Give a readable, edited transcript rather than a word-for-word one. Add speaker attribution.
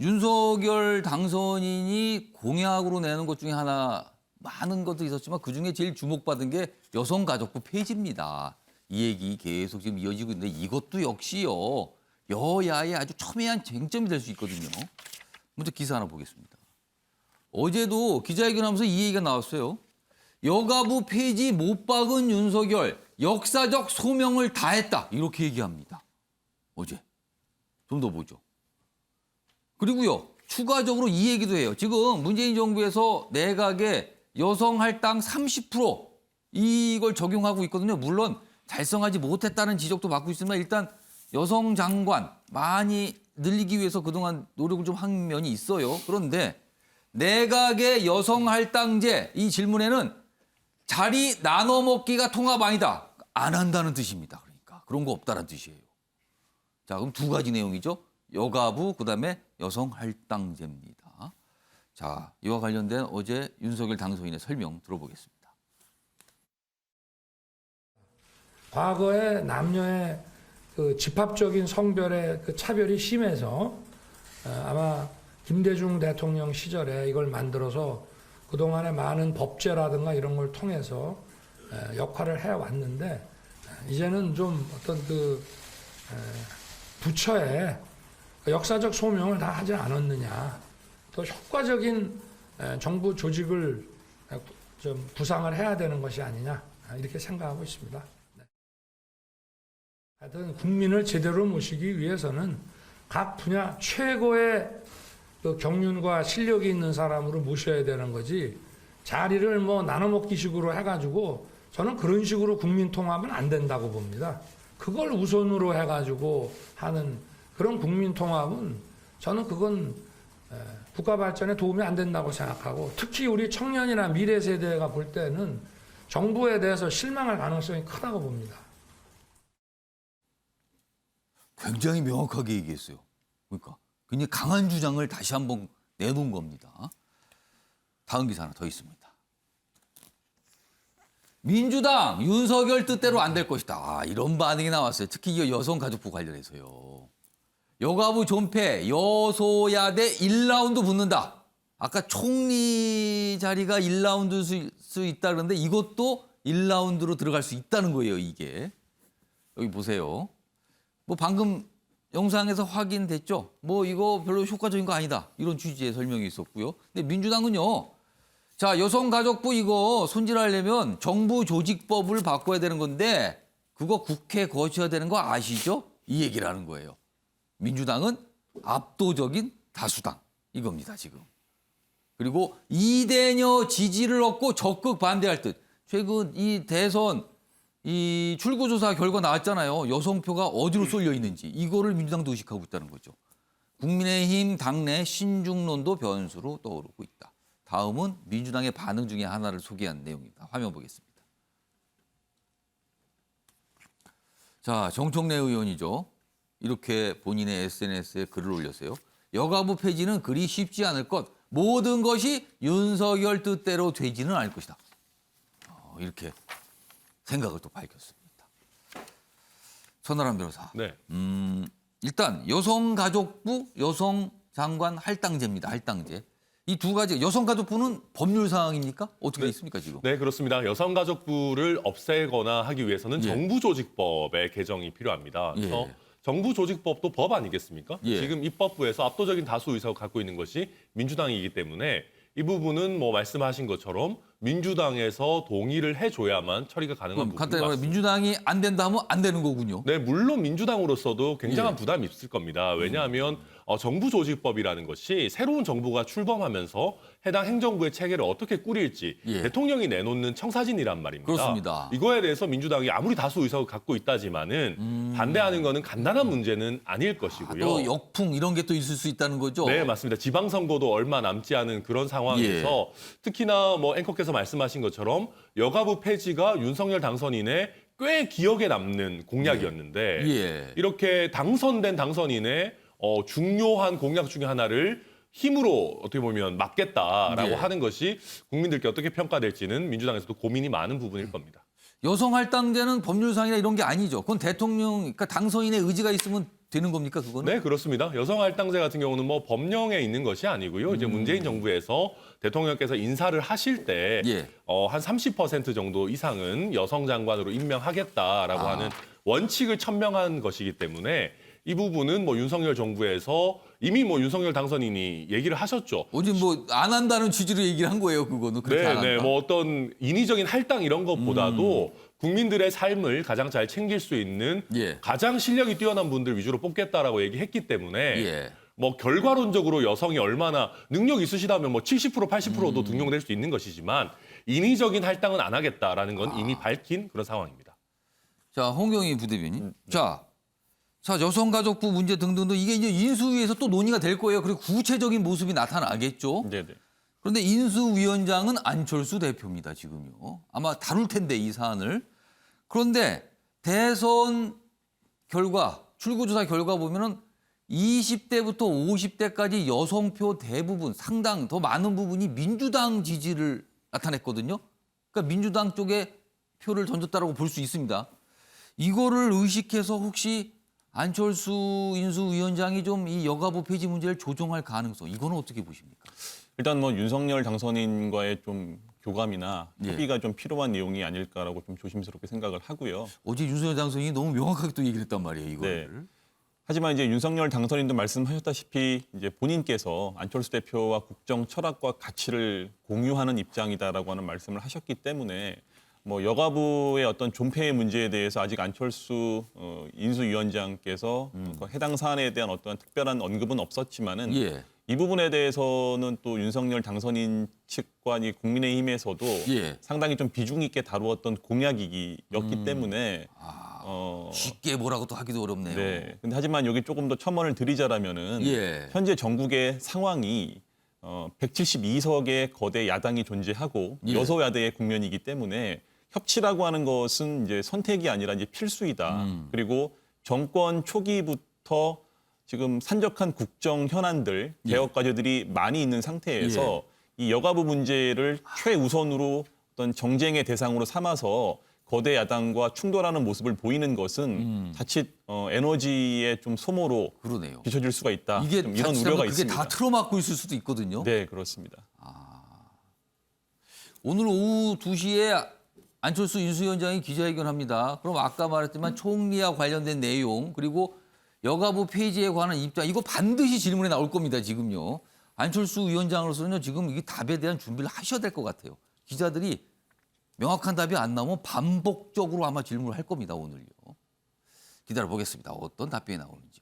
Speaker 1: 윤석열 당선인이 공약으로 내는 것 중에 하나 많은 것도 있었지만 그중에 제일 주목받은 게 여성가족부 폐지입니다. 이 얘기 계속 지금 이어지고 있는데 이것도 역시요. 여야의 아주 첨예한 쟁점이 될 수 있거든요. 먼저 기사 하나 보겠습니다. 어제도 기자회견하면서 이 얘기가 나왔어요. 여가부 폐지 못 박은 윤석열 역사적 소명을 다했다. 이렇게 얘기합니다. 어제. 좀 더 보죠. 그리고요. 추가적으로 이 얘기도 해요. 지금 문재인 정부에서 내각에 여성 할당 30% 이걸 적용하고 있거든요. 물론 달성하지 못했다는 지적도 받고 있지만 일단 여성 장관 많이 늘리기 위해서 그동안 노력을 좀 한 면이 있어요. 그런데 내각의 여성 할당제 이 질문에는 자리 나눠 먹기가 통합 아니다. 안 한다는 뜻입니다. 그러니까 그런 거 없다는 뜻이에요. 자, 그럼 두 가지 내용이죠. 여가부 그다음에 여성 할당제입니다. 자, 이와 관련된 어제 윤석열 당선인의 설명 들어보겠습니다.
Speaker 2: 과거에 남녀의 그 집합적인 성별의 그 차별이 심해서 아마 김대중 대통령 시절에 이걸 만들어서 그동안에 많은 법제라든가 이런 걸 통해서 역할을 해왔는데 이제는 좀 어떤 그 부처의 역사적 소명을 다 하지 않았느냐. 더 효과적인 정부 조직을 좀 구상을 해야 되는 것이 아니냐. 이렇게 생각하고 있습니다. 하여튼 국민을 제대로 모시기 위해서는 각 분야 최고의 그 경륜과 실력이 있는 사람으로 모셔야 되는 거지 자리를 뭐 나눠먹기식으로 해가지고 저는 그런 식으로 국민 통합은 안 된다고 봅니다. 그걸 우선으로 해가지고 하는 그런 국민 통합은 저는 그건 국가 발전에 도움이 안 된다고 생각하고 특히 우리 청년이나 미래 세대가 볼 때는 정부에 대해서 실망할 가능성이 크다고 봅니다.
Speaker 1: 굉장히 명확하게 얘기했어요. 그러니까 굉장히 강한 주장을 다시 한번 내놓은 겁니다. 다음 기사 하나 더 있습니다. 민주당 윤석열 뜻대로 안 될 것이다. 아, 이런 반응이 나왔어요. 특히 이 여성가족부 관련해서요. 여가부 존폐, 여소야대 1라운드 붙는다. 아까 총리 자리가 1라운드일 수 있다 그러는데 이것도 1라운드로 들어갈 수 있다는 거예요, 이게. 여기 보세요. 뭐 방금 영상에서 확인됐죠? 뭐 이거 별로 효과적인 거 아니다. 이런 취지의 설명이 있었고요. 근데 민주당은요. 자, 여성가족부 이거 손질하려면 정부 조직법을 바꿔야 되는 건데 그거 국회 거쳐야 되는 거 아시죠? 이 얘기를 하는 거예요. 민주당은 압도적인 다수당 이겁니다, 지금. 그리고 이대녀 지지를 얻고 적극 반대할 듯. 최근 이 대선 이 출구조사 결과 나왔잖아요. 여성표가 어디로 쏠려 있는지. 이거를 민주당도 의식하고 있다는 거죠. 국민의힘 당내 신중론도 변수로 떠오르고 있다. 다음은 민주당의 반응 중에 하나를 소개한 내용입니다. 화면 보겠습니다. 자, 정청래 의원이죠. 이렇게 본인의 SNS에 글을 올렸어요. 여가부 폐지는 그리 쉽지 않을 것. 모든 것이 윤석열 뜻대로 되지는 않을 것이다. 이렇게 생각을 또 밝혔습니다. 천하람 변호사.
Speaker 3: 네.
Speaker 1: 일단 여성가족부, 여성장관 할당제입니다. 할당제. 이 두 가지 여성가족부는 법률 사항입니까? 어떻게 돼 있습니까 지금?
Speaker 3: 네, 그렇습니다. 여성가족부를 없애거나 하기 위해서는
Speaker 1: 예.
Speaker 3: 정부조직법의 개정이 필요합니다. 그래서
Speaker 1: 예.
Speaker 3: 정부조직법도 법 아니겠습니까?
Speaker 1: 예.
Speaker 3: 지금 입법부에서 압도적인 다수 의석을 갖고 있는 것이 민주당이기 때문에 이 부분은 뭐 말씀하신 것처럼 민주당에서 동의를 해줘야만 처리가 가능한 부분이
Speaker 1: 간단히 말해
Speaker 3: 맞습니다.
Speaker 1: 민주당이 안 된다 하면 안 되는 거군요.
Speaker 3: 네, 물론 민주당으로서도 굉장한
Speaker 1: 예.
Speaker 3: 부담이 있을 겁니다. 왜냐하면 정부조직법이라는 것이 새로운 정부가 출범하면서 해당 행정부의 체계를 어떻게 꾸릴지
Speaker 1: 예.
Speaker 3: 대통령이 내놓는 청사진이란 말입니다.
Speaker 1: 그렇습니다.
Speaker 3: 이거에 대해서 민주당이 아무리 다수 의석을 갖고 있다지만은 반대하는 것은 간단한 문제는 아닐 것이고요.
Speaker 1: 또 역풍 이런 게 또 있을 수 있다는 거죠.
Speaker 3: 네, 맞습니다. 지방선거도 얼마 남지 않은 그런 상황에서 특히나 뭐 앵커께서 말씀하신 것처럼 여가부 폐지가 윤석열 당선인의 꽤 기억에 남는 공약이었는데
Speaker 1: 예.
Speaker 3: 이렇게 당선된 당선인의 중요한 공약 중에 하나를 힘으로 어떻게 보면 막겠다라고
Speaker 1: 예.
Speaker 3: 하는 것이 국민들께 어떻게 평가될지는 민주당에서도 고민이 많은 부분일 겁니다.
Speaker 1: 여성 할당제는 법률상이나 이런 게 아니죠. 그건 대통령, 그러니까 당선인의 의지가 있으면 되는 겁니까 그거는?
Speaker 3: 네, 그렇습니다. 여성 할당제 같은 경우는 뭐 법령에 있는 것이 아니고요. 이제 문재인 정부에서 대통령께서 인사를 하실 때
Speaker 1: 예.
Speaker 3: 한 30% 정도 이상은 여성 장관으로 임명하겠다라고 하는 원칙을 천명한 것이기 때문에 이 부분은 뭐 윤석열 정부에서 이미 뭐 윤석열 당선인이 얘기를 하셨죠.
Speaker 1: 어제 뭐 안 한다는 취지로 얘기를 한 거예요 그거는. 그렇게 안
Speaker 3: 네,
Speaker 1: 한다.
Speaker 3: 뭐 어떤 인위적인 할당 이런 것보다도 국민들의 삶을 가장 잘 챙길 수 있는
Speaker 1: 예.
Speaker 3: 가장 실력이 뛰어난 분들 위주로 뽑겠다라고 얘기했기 때문에
Speaker 1: 예.
Speaker 3: 뭐 결과론적으로 여성이 얼마나 능력 있으시다면 뭐 70% 80%도 등용될 수 있는 것이지만 인위적인 할당은 안 하겠다라는 건 이미 밝힌 그런 상황입니다.
Speaker 1: 자, 홍경희 부대변인. 자, 여성가족부 문제 등등도 이게 이제 인수위에서 또 논의가 될 거예요. 그리고 구체적인 모습이 나타나겠죠.
Speaker 3: 네네.
Speaker 1: 그런데 인수위원장은 안철수 대표입니다, 지금요. 아마 다룰 텐데, 이 사안을. 그런데 대선 결과, 출구조사 결과 보면은 20대부터 50대까지 여성표 대부분, 상당 더 많은 부분이 민주당 지지를 나타냈거든요. 그러니까 민주당 쪽에 표를 던졌다라고 볼 수 있습니다. 이거를 의식해서 혹시 안철수 인수위원장이 좀 이 여가부 폐지 문제를 조정할 가능성, 이거는 어떻게 보십니까?
Speaker 4: 일단 뭐 윤석열 당선인과의 좀 교감이나
Speaker 1: 예.
Speaker 4: 협의가 좀 필요한 내용이 아닐까라고 좀 조심스럽게 생각을 하고요.
Speaker 1: 어제 윤석열 당선인이 너무 명확하게 또 얘기를 했단 말이에요, 이거를.
Speaker 4: 네. 하지만 이제 윤석열 당선인도 말씀하셨다시피 이제 본인께서 안철수 대표와 국정 철학과 가치를 공유하는 입장이다라고 하는 말씀을 하셨기 때문에 뭐 여가부의 어떤 존폐의 문제에 대해서 아직 안철수 인수위원장께서 그 해당 사안에 대한 어떤 특별한 언급은 없었지만은
Speaker 1: 예.
Speaker 4: 이 부분에 대해서는 또 윤석열 당선인 측과 이 국민의힘에서도
Speaker 1: 예.
Speaker 4: 상당히 좀 비중 있게 다루었던 공약이었기 때문에
Speaker 1: 쉽게 뭐라고 또 하기도 어렵네요.
Speaker 4: 네. 근데 하지만 여기 조금 더 첨언을 드리자라면은
Speaker 1: 예.
Speaker 4: 현재 전국의 상황이 172석의 거대 야당이 존재하고
Speaker 1: 예.
Speaker 4: 여소야대의 국면이기 때문에 협치라고 하는 것은 이제 선택이 아니라 이제 필수이다. 그리고 정권 초기부터 지금 산적한 국정 현안들, 개혁 과제들이 많이 있는 상태에서 이 여가부 문제를 최우선으로 어떤 정쟁의 대상으로 삼아서 거대 야당과 충돌하는 모습을 보이는 것은 자칫 에너지의 좀 소모로
Speaker 1: 그러네요.
Speaker 4: 비춰질 수가 있다.
Speaker 1: 이게
Speaker 4: 좀 이런
Speaker 1: 자칫하면
Speaker 4: 우려가
Speaker 1: 그게
Speaker 4: 있습니다.
Speaker 1: 다 틀어막고 있을 수도 있거든요.
Speaker 4: 네, 그렇습니다.
Speaker 1: 오늘 오후 2시에 안철수 인수위원장이 기자회견합니다. 그럼 아까 말했지만 총리와 관련된 내용 그리고 여가부 폐지에 관한 입장 이거 반드시 질문에 나올 겁니다. 지금요. 안철수 위원장으로서는요. 지금 이 답에 대한 준비를 하셔야 될 것 같아요. 기자들이 명확한 답이 안 나오면 반복적으로 아마 질문을 할 겁니다. 오늘요. 기다려보겠습니다. 어떤 답변이 나오는지.